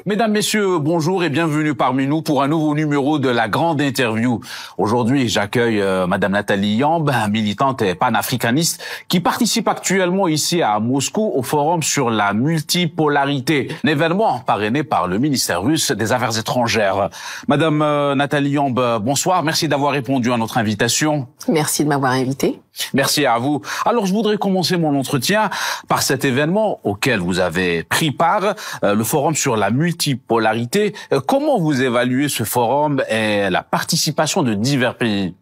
Mesdames, Messieurs, bonjour et bienvenue parmi nous pour un nouveau numéro de la grande interview. Aujourd'hui, j'accueille Madame Nathalie Yamb, militante et panafricaniste, qui participe actuellement ici à Moscou au forum sur la multipolarité, un événement parrainé par le ministère russe des Affaires étrangères. Madame Nathalie Yamb, bonsoir, merci d'avoir répondu à notre invitation. Merci de m'avoir invité. Merci à vous. Alors, je voudrais commencer mon entretien par cet événement auquel vous avez pris part, le forum sur la multipolarité. Comment vous évaluez ce forum et la participation de divers pays ?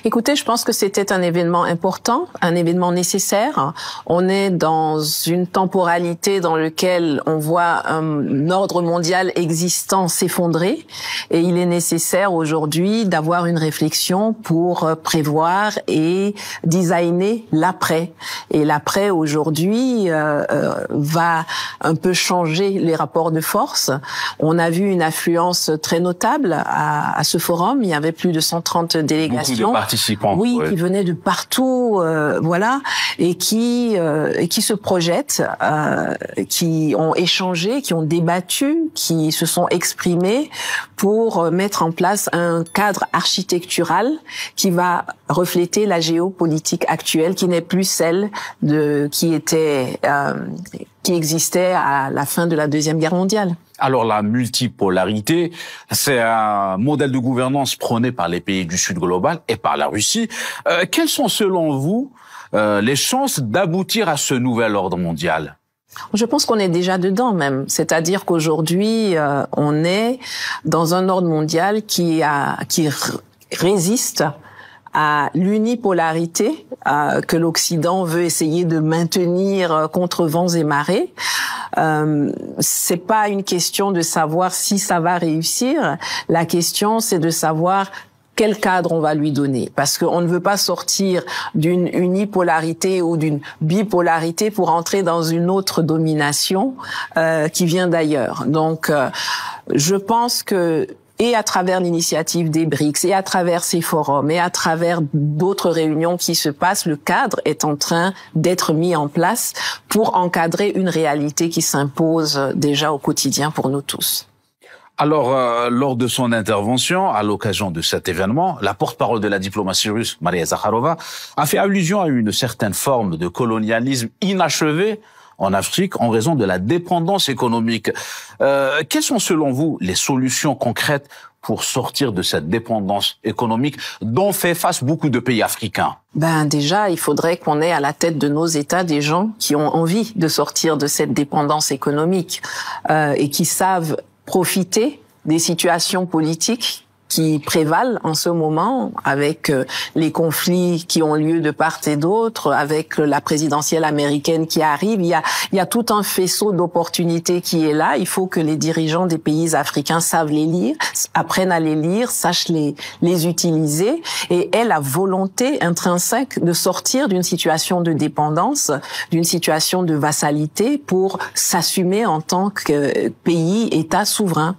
Écoutez, je pense que c'était un événement important, un événement nécessaire. On est dans une temporalité dans laquelle on voit un ordre mondial existant s'effondrer et il est nécessaire aujourd'hui d'avoir une réflexion pour prévoir et designer l'après. Et l'après aujourd'hui va un peu changer les rapports de force. On a vu une affluence très notable à ce forum. Il y avait plus de 130 délégations. Participants. Oui, qui venaient de partout, voilà, et qui se projettent, qui ont échangé, qui ont débattu, qui se sont exprimés pour mettre en place un cadre architectural qui va refléter la géopolitique actuelle, qui n'est plus celle qui existait à la fin de la Deuxième Guerre mondiale. Alors la multipolarité, c'est un modèle de gouvernance prôné par les pays du Sud global et par la Russie. Quelles sont selon vous les chances d'aboutir à ce nouvel ordre mondial ? Je pense qu'on est déjà dedans même. C'est-à-dire qu'aujourd'hui, on est dans un ordre mondial qui résiste à l'unipolarité que l'Occident veut essayer de maintenir contre vents et marées. C'est pas une question de savoir si ça va réussir. La question, c'est de savoir quel cadre on va lui donner. Parce qu'on ne veut pas sortir d'une unipolarité ou d'une bipolarité pour entrer dans une autre domination qui vient d'ailleurs. Donc, je pense que et à travers l'initiative des BRICS, et à travers ces forums, et à travers d'autres réunions qui se passent, le cadre est en train d'être mis en place pour encadrer une réalité qui s'impose déjà au quotidien pour nous tous. Alors, lors de son intervention, à l'occasion de cet événement, la porte-parole de la diplomatie russe, Maria Zakharova, a fait allusion à une certaine forme de colonialisme inachevé en Afrique en raison de la dépendance économique. Quelles sont selon vous les solutions concrètes pour sortir de cette dépendance économique dont fait face beaucoup de pays africains? Déjà, il faudrait qu'on ait à la tête de nos États des gens qui ont envie de sortir de cette dépendance économique et qui savent profiter des situations politiques qui prévalent en ce moment avec les conflits qui ont lieu de part et d'autre, avec la présidentielle américaine qui arrive. Il y a tout un faisceau d'opportunités qui est là. Il faut que les dirigeants des pays africains savent les lire, apprennent à les lire, sachent les utiliser et aient la volonté intrinsèque de sortir d'une situation de dépendance, d'une situation de vassalité pour s'assumer en tant que pays, État souverain.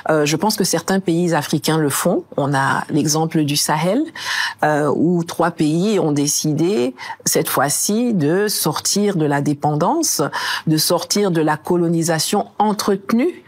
Je pense que certains pays africains le font. On a l'exemple du Sahel, où 3 pays ont décidé, cette fois-ci, de sortir de la dépendance, de sortir de la colonisation entretenue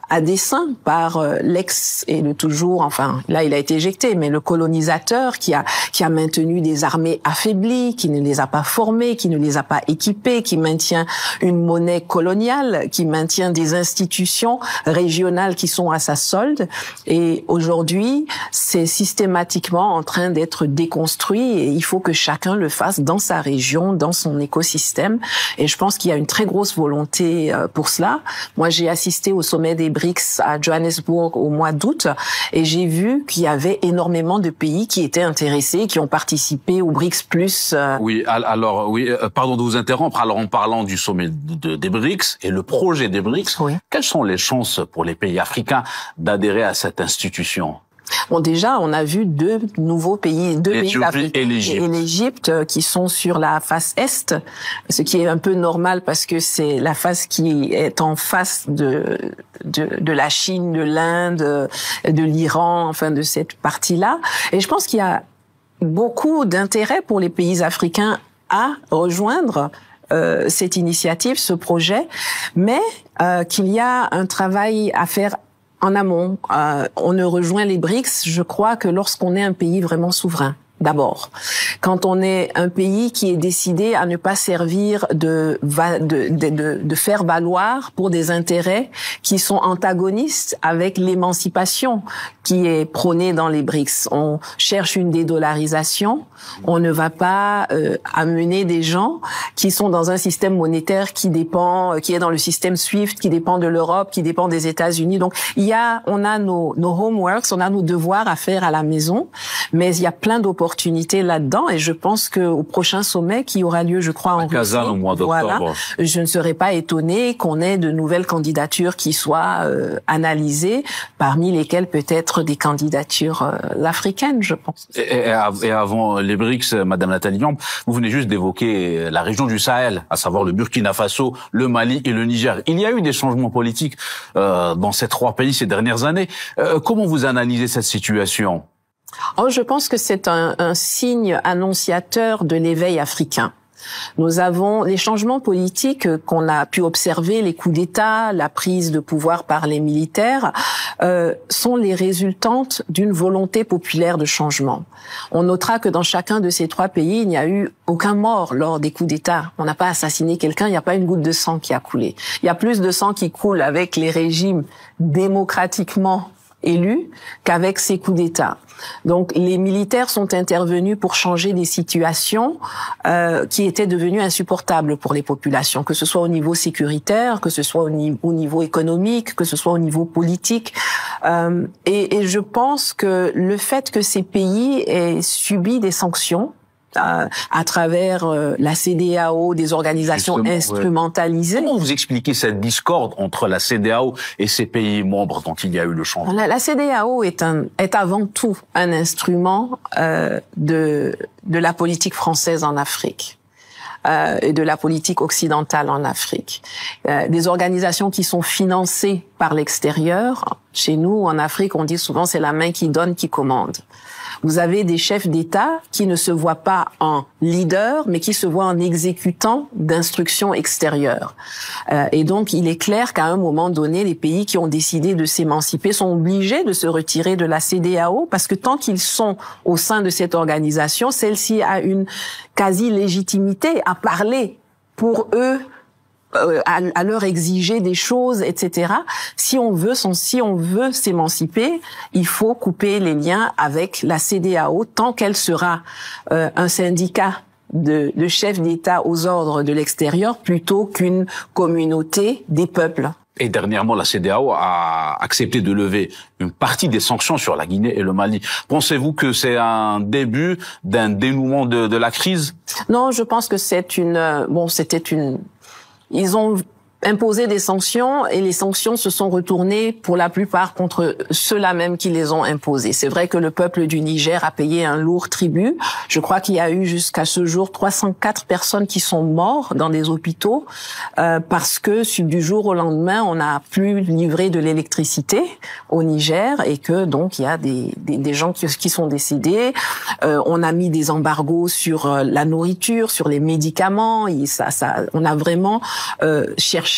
à dessein par l'ex et le toujours, enfin là il a été éjecté, mais le colonisateur qui a maintenu des armées affaiblies, qui ne les a pas formées, qui ne les a pas équipées, qui maintient une monnaie coloniale, qui maintient des institutions régionales qui sont à sa solde. Et aujourd'hui, c'est systématiquement en train d'être déconstruit et il faut que chacun le fasse dans sa région, dans son écosystème. Et je pense qu'il y a une très grosse volonté pour cela. Moi, j'ai assisté au sommet des BRICS à Johannesburg au mois d'août et j'ai vu qu'il y avait énormément de pays qui étaient intéressés, qui ont participé au BRICS+. Oui, alors pardon de vous interrompre. Alors en parlant du sommet des BRICS et le projet des BRICS, oui. Quelles sont les chances pour les pays africains d'adhérer à cette institution ? Bon, déjà, on a vu 2 nouveaux pays, 2 pays africains et l'Égypte qui sont sur la face est, ce qui est un peu normal parce que c'est la face qui est en face de la Chine, de l'Inde, de l'Iran, enfin de cette partie-là. Et je pense qu'il y a beaucoup d'intérêt pour les pays africains à rejoindre cette initiative, ce projet, mais qu'il y a un travail à faire en amont. On ne rejoint les BRICS, je crois, que lorsqu'on est un pays vraiment souverain. D'abord, quand on est un pays qui est décidé à ne pas servir de faire valoir pour des intérêts qui sont antagonistes avec l'émancipation qui est prônée dans les BRICS. On cherche une dédollarisation. On ne va pas amener des gens qui sont dans un système monétaire qui est dans le système SWIFT, qui dépend de l'Europe, qui dépend des États-Unis. Donc, on a nos homeworks, on a nos devoirs à faire à la maison, mais il y a plein d'opportunités là-dedans, et je pense qu'au prochain sommet qui aura lieu, je crois, en Russie, au mois d'octobre, je ne serais pas étonnée qu'on ait de nouvelles candidatures qui soient analysées, parmi lesquelles peut-être des candidatures africaines, je pense. Et avant les BRICS, Madame Nathalie Diambe, vous venez juste d'évoquer la région du Sahel, à savoir le Burkina Faso, le Mali et le Niger. Il y a eu des changements politiques dans ces trois pays ces dernières années. Comment vous analysez cette situation ? Oh, je pense que c'est un signe annonciateur de l'éveil africain. Nous avons les changements politiques qu'on a pu observer, les coups d'État, la prise de pouvoir par les militaires, sont les résultantes d'une volonté populaire de changement. On notera que dans chacun de ces trois pays, il n'y a eu aucun mort lors des coups d'État. On n'a pas assassiné quelqu'un, il n'y a pas une goutte de sang qui a coulé. Il y a plus de sang qui coule avec les régimes démocratiquement élus qu'avec ces coups d'État. Donc les militaires sont intervenus pour changer des situations qui étaient devenues insupportables pour les populations, que ce soit au niveau sécuritaire, que ce soit au niveau économique, que ce soit au niveau politique. Et je pense que le fait que ces pays aient subi des sanctions à travers la CEDEAO, des organisations instrumentalisées. Comment vous expliquez cette discorde entre la CEDEAO et ces pays membres dont il y a eu le changement ? La CEDEAO est avant tout un instrument de la politique française en Afrique. Et de la politique occidentale en Afrique. Des organisations qui sont financées par l'extérieur. Chez nous, en Afrique, on dit souvent c'est la main qui donne qui commande. Vous avez des chefs d'État qui ne se voient pas en leader, mais qui se voient en exécutant d'instructions extérieures. Et donc, il est clair qu'à un moment donné, les pays qui ont décidé de s'émanciper sont obligés de se retirer de la CEDEAO, parce que tant qu'ils sont au sein de cette organisation, celle-ci a une quasi-légitimité à parler pour eux, à leur exiger des choses, etc. Si on veut s'émanciper, il faut couper les liens avec la CEDEAO tant qu'elle sera un syndicat de chefs d'État aux ordres de l'extérieur plutôt qu'une communauté des peuples. Et dernièrement, la CEDEAO a accepté de lever une partie des sanctions sur la Guinée et le Mali. Pensez-vous que c'est un début d'un dénouement de la crise ? Non, je pense que ils ont imposé des sanctions et les sanctions se sont retournées pour la plupart contre ceux-là même qui les ont imposées. C'est vrai que le peuple du Niger a payé un lourd tribut. Je crois qu'il y a eu jusqu'à ce jour 304 personnes qui sont mortes dans des hôpitaux parce que du jour au lendemain, on n'a plus livré de l'électricité au Niger et que donc il y a des gens qui sont décédés. On a mis des embargos sur la nourriture, sur les médicaments. On a vraiment cherché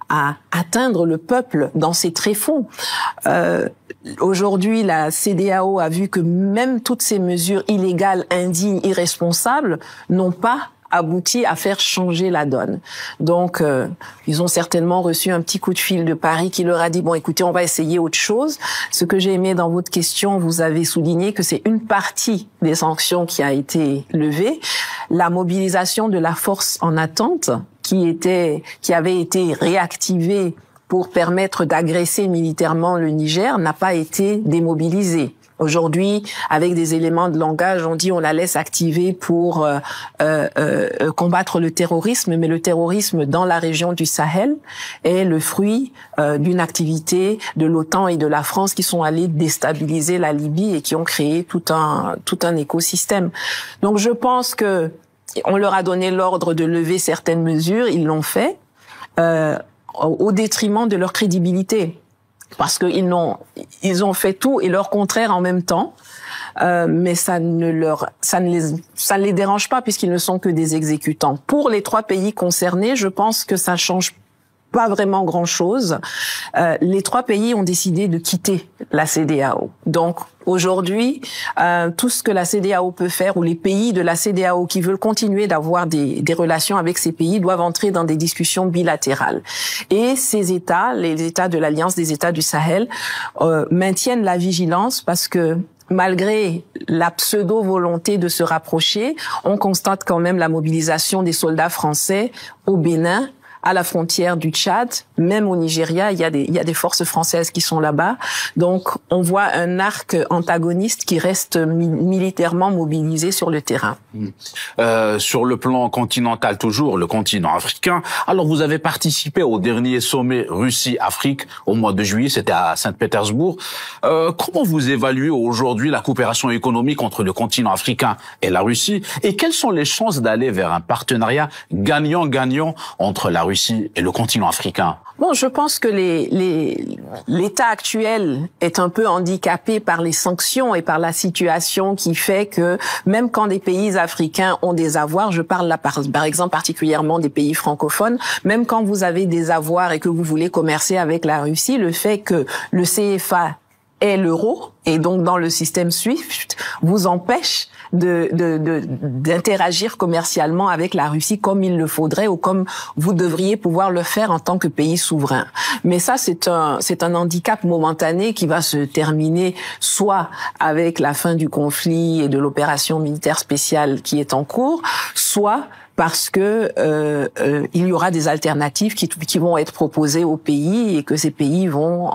à atteindre le peuple dans ses tréfonds. Aujourd'hui, la CEDEAO a vu que même toutes ces mesures illégales, indignes, irresponsables n'ont pas abouti à faire changer la donne. Donc, ils ont certainement reçu un petit coup de fil de Paris qui leur a dit, bon, écoutez, on va essayer autre chose. Ce que j'ai aimé dans votre question, vous avez souligné que c'est une partie des sanctions qui a été levée. La mobilisation de la force en attente, qui avait été réactivée pour permettre d'agresser militairement le Niger, n'a pas été démobilisée. Aujourd'hui, avec des éléments de langage, on dit on la laisse activer pour combattre le terrorisme, mais le terrorisme dans la région du Sahel est le fruit d'une activité de l'OTAN et de la France qui sont allés déstabiliser la Libye et qui ont créé tout un écosystème. Donc je pense que on leur a donné l'ordre de lever certaines mesures, ils l'ont fait au détriment de leur crédibilité. Parce qu'ils ont fait tout et leur contraire en même temps. mais ça ne les dérange pas puisqu'ils ne sont que des exécutants. Pour les 3 pays concernés, je pense que ça change pas vraiment grand-chose. Les 3 pays ont décidé de quitter la CEDEAO. Donc aujourd'hui, tout ce que la CEDEAO peut faire, ou les pays de la CEDEAO qui veulent continuer d'avoir des relations avec ces pays, doivent entrer dans des discussions bilatérales. Et ces États, les États de l'Alliance des États du Sahel, maintiennent la vigilance parce que malgré la pseudo-volonté de se rapprocher, on constate quand même la mobilisation des soldats français au Bénin, à la frontière du Tchad, même au Nigeria, il y a des forces françaises qui sont là-bas. Donc, on voit un arc antagoniste qui reste militairement mobilisé sur le terrain. Sur le plan continental, toujours, le continent africain. Alors, vous avez participé au dernier sommet Russie-Afrique au mois de juillet, c'était à Saint-Pétersbourg. Comment vous évaluez aujourd'hui la coopération économique entre le continent africain et la Russie? Et quelles sont les chances d'aller vers un partenariat gagnant-gagnant entre la Russie et le continent africain? Bon, je pense que l'état actuel est un peu handicapé par les sanctions et par la situation qui fait que même quand des pays africains ont des avoirs, je parle là par exemple particulièrement des pays francophones, même quand vous avez des avoirs et que vous voulez commercer avec la Russie, le fait que le CFA est l'euro et donc dans le système SWIFT vous empêche d'interagir commercialement avec la Russie comme il le faudrait ou comme vous devriez pouvoir le faire en tant que pays souverain. Mais ça, c'est un handicap momentané qui va se terminer soit avec la fin du conflit et de l'opération militaire spéciale qui est en cours, soit parce que il y aura des alternatives qui vont être proposées aux pays et que ces pays vont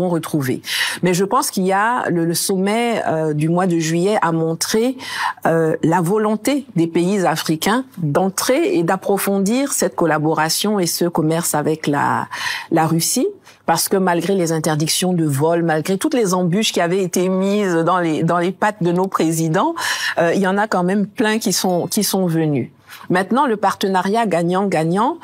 retrouver. Mais je pense qu'il y a le sommet du mois de juillet a montré la volonté des pays africains d'entrer et d'approfondir cette collaboration et ce commerce avec la Russie. Parce que malgré les interdictions de vol, malgré toutes les embûches qui avaient été mises dans les pattes de nos présidents, il y en a quand même plein qui sont venus. Maintenant, le partenariat gagnant-gagnant,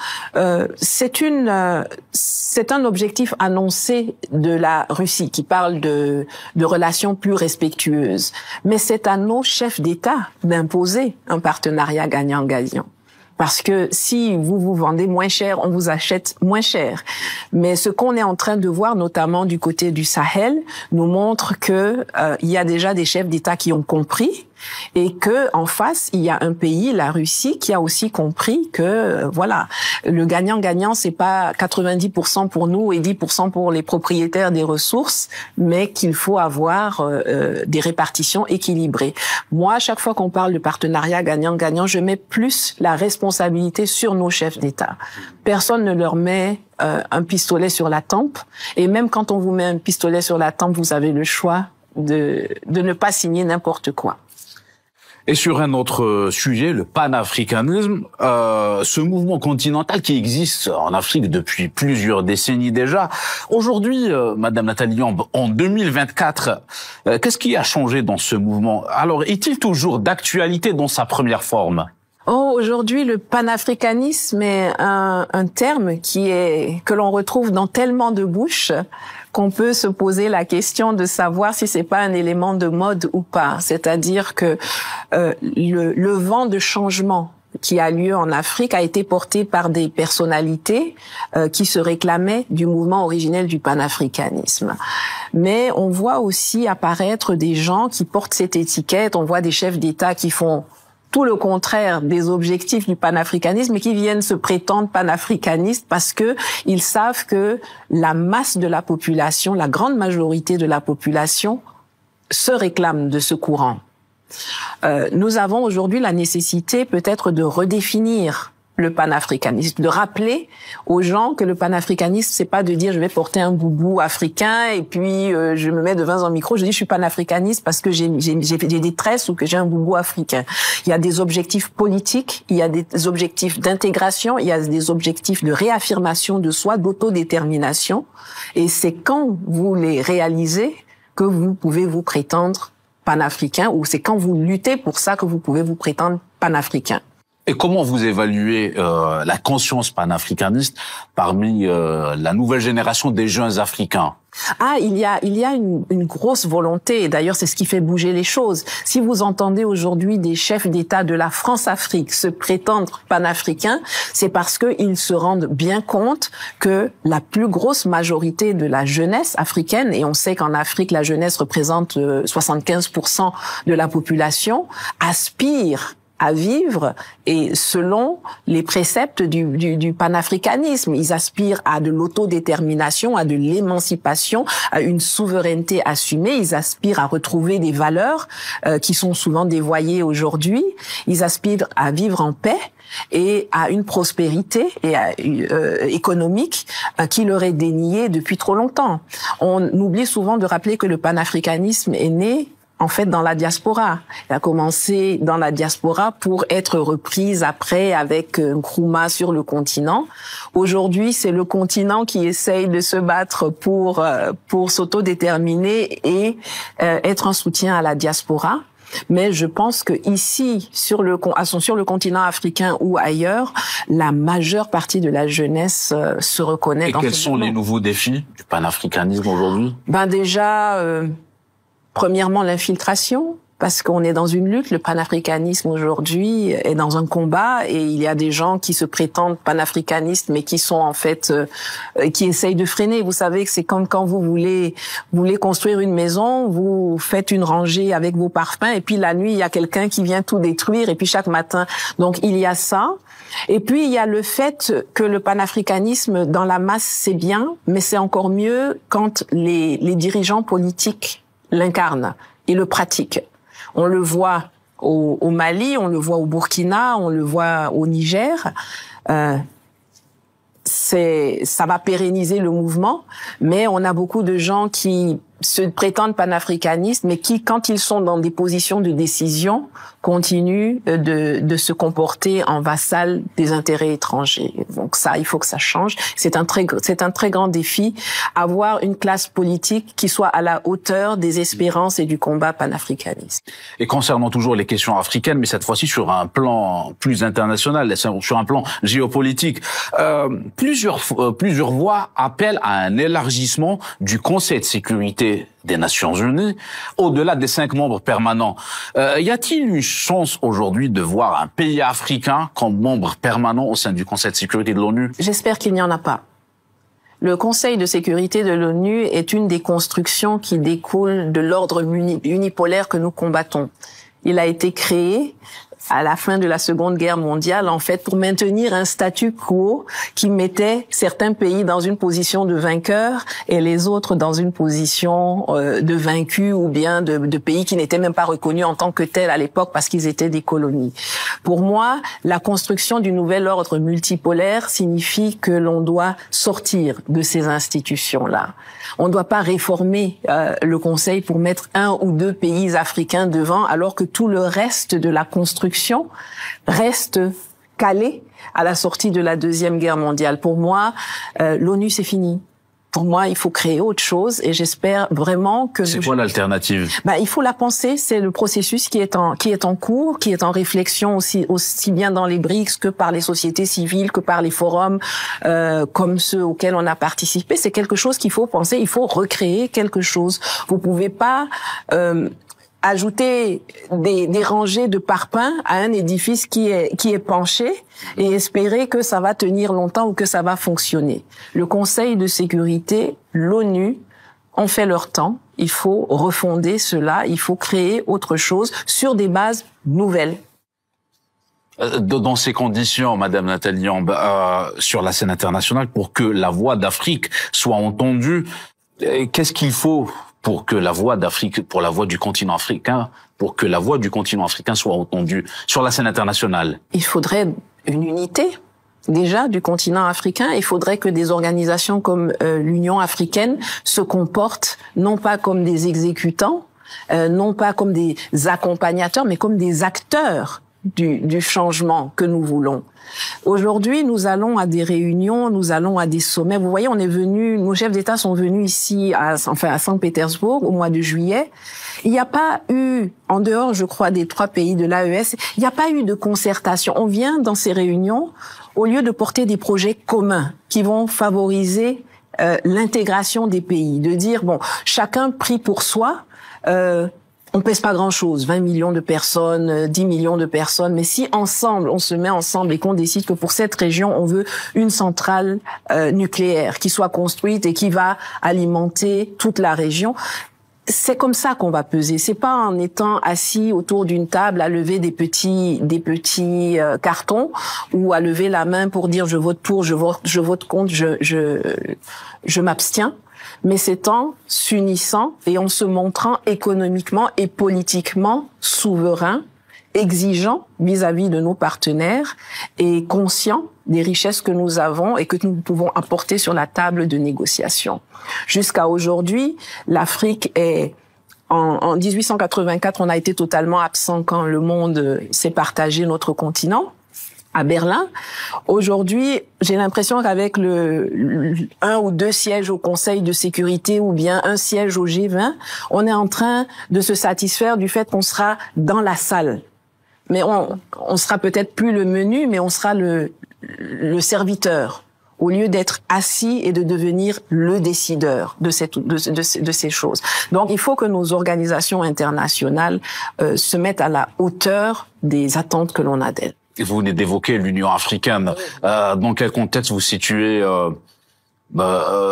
c'est un objectif annoncé de la Russie qui parle de relations plus respectueuses. Mais c'est à nos chefs d'État d'imposer un partenariat gagnant-gagnant. Parce que si vous vendez moins cher, on vous achète moins cher. Mais ce qu'on est en train de voir, notamment du côté du Sahel, nous montre que il y a déjà des chefs d'État qui ont compris et que en face, il y a un pays, la Russie, qui a aussi compris que voilà, le gagnant-gagnant, c'est pas 90% pour nous et 10% pour les propriétaires des ressources, mais qu'il faut avoir des répartitions équilibrées. Moi, à chaque fois qu'on parle de partenariat gagnant-gagnant, je mets plus la responsabilité sur nos chefs d'État. Personne ne leur met un pistolet sur la tempe, et même quand on vous met un pistolet sur la tempe, vous avez le choix de ne pas signer n'importe quoi. Et sur un autre sujet, le panafricanisme, ce mouvement continental qui existe en Afrique depuis plusieurs décennies déjà. Aujourd'hui, Madame Nathalie Yamb, en 2024, qu'est-ce qui a changé dans ce mouvement? Alors, est-il toujours d'actualité dans sa première forme? Aujourd'hui, le panafricanisme est un terme que l'on retrouve dans tellement de bouches qu'on peut se poser la question de savoir si c'est pas un élément de mode ou pas. C'est-à-dire que le vent de changement qui a lieu en Afrique a été porté par des personnalités qui se réclamaient du mouvement originel du panafricanisme. Mais on voit aussi apparaître des gens qui portent cette étiquette. On voit des chefs d'État qui font tout le contraire des objectifs du panafricanisme et qui viennent se prétendre panafricanistes parce que ils savent que la masse de la population, la grande majorité de la population se réclame de ce courant. Nous avons aujourd'hui la nécessité peut-être de redéfinir le panafricanisme, de rappeler aux gens que le panafricanisme, c'est pas de dire je vais porter un boubou africain et puis je me mets devant un micro, je dis je suis panafricaniste parce que j'ai des tresses ou que j'ai un boubou africain. Il y a des objectifs politiques, il y a des objectifs d'intégration, il y a des objectifs de réaffirmation de soi, d'autodétermination, et c'est quand vous les réalisez que vous pouvez vous prétendre panafricain, ou c'est quand vous luttez pour ça que vous pouvez vous prétendre panafricain. Et comment vous évaluez la conscience panafricaniste parmi la nouvelle génération des jeunes Africains? Ah, il y a une grosse volonté. D'ailleurs, c'est ce qui fait bouger les choses. Si vous entendez aujourd'hui des chefs d'État de la France-Afrique se prétendre panafricains, c'est parce qu'ils se rendent bien compte que la plus grosse majorité de la jeunesse africaine, et on sait qu'en Afrique, la jeunesse représente 75% de la population, aspire à vivre et selon les préceptes du panafricanisme. Ils aspirent à de l'autodétermination, à de l'émancipation, à une souveraineté assumée. Ils aspirent à retrouver des valeurs qui sont souvent dévoyées aujourd'hui. Ils aspirent à vivre en paix et à une prospérité économique qui leur est déniée depuis trop longtemps. On oublie souvent de rappeler que le panafricanisme est né en fait dans la diaspora. Il a commencé dans la diaspora pour être reprise après avec Nkrumah sur le continent. Aujourd'hui, c'est le continent qui essaye de se battre pour s'autodéterminer et être un soutien à la diaspora. Mais je pense que ici, sur le continent africain ou ailleurs, la majeure partie de la jeunesse se reconnaît. Et quels sont les nouveaux défis du panafricanisme aujourd'hui? Déjà, premièrement, l'infiltration, parce qu'on est dans une lutte. Le panafricanisme aujourd'hui est dans un combat et il y a des gens qui se prétendent panafricanistes mais qui sont en fait qui essayent de freiner. Vous savez que c'est comme quand vous voulez construire une maison, vous faites une rangée avec vos parfums et puis la nuit il y a quelqu'un qui vient tout détruire et puis chaque matin. Donc il y a ça. Et puis il y a le fait que le panafricanisme dans la masse c'est bien, mais c'est encore mieux quand les dirigeants politiques l'incarnent et le pratiquent. On le voit au Mali, on le voit au Burkina, on le voit au Niger. Ça va pérenniser le mouvement, mais on a beaucoup de gens qui se prétendent panafricanistes, mais qui, quand ils sont dans des positions de décision, continuent de se comporter en vassal des intérêts étrangers. Donc ça, il faut que ça change. C'est un très grand défi, avoir une classe politique qui soit à la hauteur des espérances et du combat panafricaniste. Et concernant toujours les questions africaines, mais cette fois-ci sur un plan plus international, sur un plan géopolitique, plusieurs voix appellent à un élargissement du Conseil de sécurité des Nations Unies, au-delà des 5 membres permanents. Y a-t-il une chance aujourd'hui de voir un pays africain comme membre permanent au sein du Conseil de sécurité de l'ONU? J'espère qu'il n'y en a pas. Le Conseil de sécurité de l'ONU est une des constructions qui découlent de l'ordre unipolaire que nous combattons. Il a été créé à la fin de la Seconde Guerre mondiale, en fait, pour maintenir un statu quo qui mettait certains pays dans une position de vainqueur et les autres dans une position de vaincus ou bien de pays qui n'étaient même pas reconnus en tant que tels à l'époque parce qu'ils étaient des colonies. Pour moi, la construction du nouvel ordre multipolaire signifie que l'on doit sortir de ces institutions-là. On ne doit pas réformer le Conseil pour mettre 1 ou 2 pays africains devant, alors que tout le reste de la construction reste calé à la sortie de la Deuxième Guerre mondiale. Pour moi, l'ONU, c'est fini. Pour moi, il faut créer autre chose et j'espère vraiment que... C'est quoi l'alternative? Il faut la penser. C'est le processus qui est en cours, qui est en réflexion aussi bien dans les BRICS que par les sociétés civiles, que par les forums comme ceux auxquels on a participé. C'est quelque chose qu'il faut penser. Il faut recréer quelque chose. Vous pouvez pas ajouter des rangées de parpaings à un édifice qui est penché et espérer que ça va tenir longtemps ou que ça va fonctionner. Le Conseil de sécurité, l'ONU, ont fait leur temps. Il faut refonder cela. Il faut créer autre chose sur des bases nouvelles. Dans ces conditions, Madame Nathalie Yamb, sur la scène internationale, pour que la voix d'Afrique soit entendue, qu'est-ce qu'il faut pour que la voix d'Afrique, pour la voix du continent africain, pour que la voix du continent africain soit entendue sur la scène internationale? Il faudrait une unité, déjà, du continent africain. Il faudrait que des organisations comme l'Union africaine se comportent non pas comme des exécutants, non pas comme des accompagnateurs, mais comme des acteurs du changement que nous voulons. Aujourd'hui, nous allons à des réunions, nous allons à des sommets. Vous voyez, nos chefs d'État sont venus ici à Saint-Pétersbourg au mois de juillet. Il n'y a pas eu, en dehors, je crois, des 3 pays de l'AES, il n'y a pas eu de concertation. On vient dans ces réunions, au lieu de porter des projets communs qui vont favoriser l'intégration des pays, de dire bon, chacun prie pour soi. On pèse pas grand-chose, 20 millions de personnes, 10 millions de personnes, mais si ensemble, on se met ensemble et qu'on décide que pour cette région, on veut une centrale nucléaire qui soit construite et qui va alimenter toute la région, c'est comme ça qu'on va peser. C'est pas en étant assis autour d'une table à lever des petits cartons ou à lever la main pour dire je vote pour, je vote contre, je m'abstiens. Mais c'est en s'unissant et en se montrant économiquement et politiquement souverain, exigeant vis-à-vis de nos partenaires et conscient des richesses que nous avons et que nous pouvons apporter sur la table de négociation. Jusqu'à aujourd'hui, l'Afrique est... En 1884, on a été totalement absent quand le monde s'est partagé notre continent. À Berlin. Aujourd'hui, j'ai l'impression qu'avec un ou deux sièges au Conseil de sécurité ou bien un siège au G20, on est en train de se satisfaire du fait qu'on sera dans la salle. Mais on sera peut-être plus le menu, mais on sera le serviteur, au lieu d'être assis et de devenir le décideur de ces choses. Donc, il faut que nos organisations internationales se mettent à la hauteur des attentes que l'on a d'elles. Vous venez d'évoquer l'Union africaine. Dans quel contexte vous situez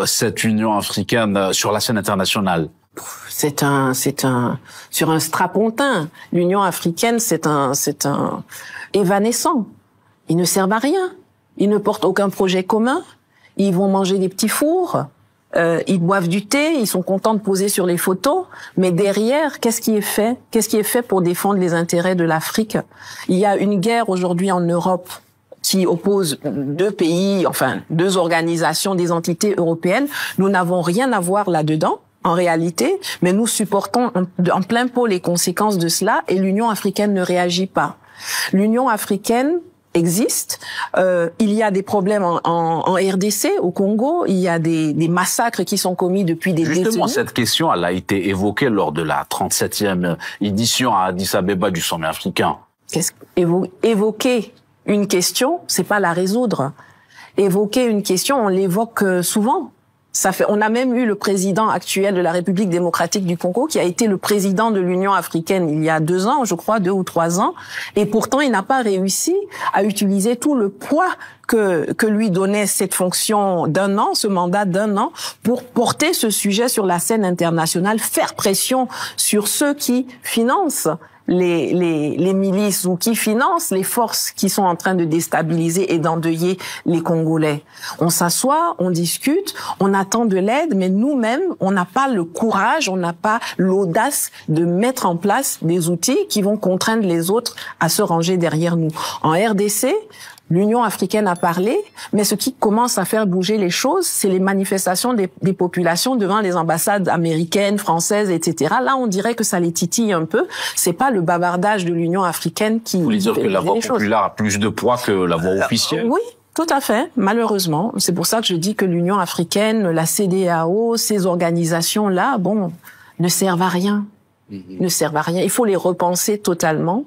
cette Union africaine sur la scène internationale? Sur un strapontin. L'Union africaine, c'est un évanescent. Ils ne servent à rien. Ils ne portent aucun projet commun. Ils vont manger des petits fours. Ils boivent du thé, ils sont contents de poser sur les photos, mais derrière, qu'est-ce qui est fait? Qu'est-ce qui est fait pour défendre les intérêts de l'Afrique? Il y a une guerre aujourd'hui en Europe qui oppose deux organisations, des entités européennes. Nous n'avons rien à voir là-dedans, en réalité, mais nous supportons en plein pot les conséquences de cela et l'Union africaine ne réagit pas. L'Union africaine existe. Il y a des problèmes en RDC, au Congo. Il y a des massacres qui sont commis depuis des décennies. Justement, cette question, elle a été évoquée lors de la 37e édition à Addis Abeba du sommet africain. Évoquer une question, c'est pas la résoudre. Évoquer une question, on l'évoque souvent. On a même eu le président actuel de la République démocratique du Congo qui a été le président de l'Union africaine il y a 2 ans, je crois, 2 ou 3 ans. Et pourtant, il n'a pas réussi à utiliser tout le poids que lui donnait cette fonction d'1 an, ce mandat d'1 an, pour porter ce sujet sur la scène internationale, faire pression sur ceux qui financent les milices ou qui financent les forces qui sont en train de déstabiliser et d'endeuiller les Congolais. On s'assoit, on discute, on attend de l'aide, mais nous-mêmes, on n'a pas le courage, on n'a pas l'audace de mettre en place des outils qui vont contraindre les autres à se ranger derrière nous. En RDC, l'Union africaine a parlé, mais ce qui commence à faire bouger les choses, c'est les manifestations des populations devant les ambassades américaines, françaises, etc. Là, on dirait que ça les titille un peu. C'est pas le bavardage de l'Union africaine qui... Vous voulez dire que la voix populaire a plus de poids que la voix officielle? Oui. Tout à fait, malheureusement. C'est pour ça que je dis que l'Union africaine, la CEDEAO, ces organisations-là, ne servent à rien. Ne servent à rien. Il faut les repenser totalement.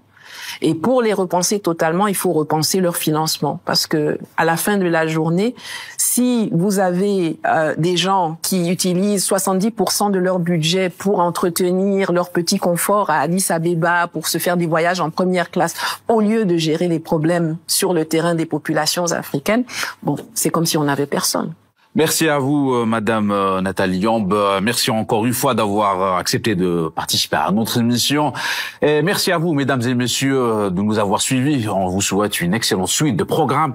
Et pour les repenser totalement, il faut repenser leur financement. Parce que, à la fin de la journée, si vous avez des gens qui utilisent 70% de leur budget pour entretenir leur petit confort à Addis Abeba, pour se faire des voyages en première classe, au lieu de gérer les problèmes sur le terrain des populations africaines, c'est comme si on n'avait personne. Merci à vous, Madame Nathalie Yamb. Merci encore une fois d'avoir accepté de participer à notre émission. Et merci à vous, Mesdames et Messieurs, de nous avoir suivis. On vous souhaite une excellente suite de programmes.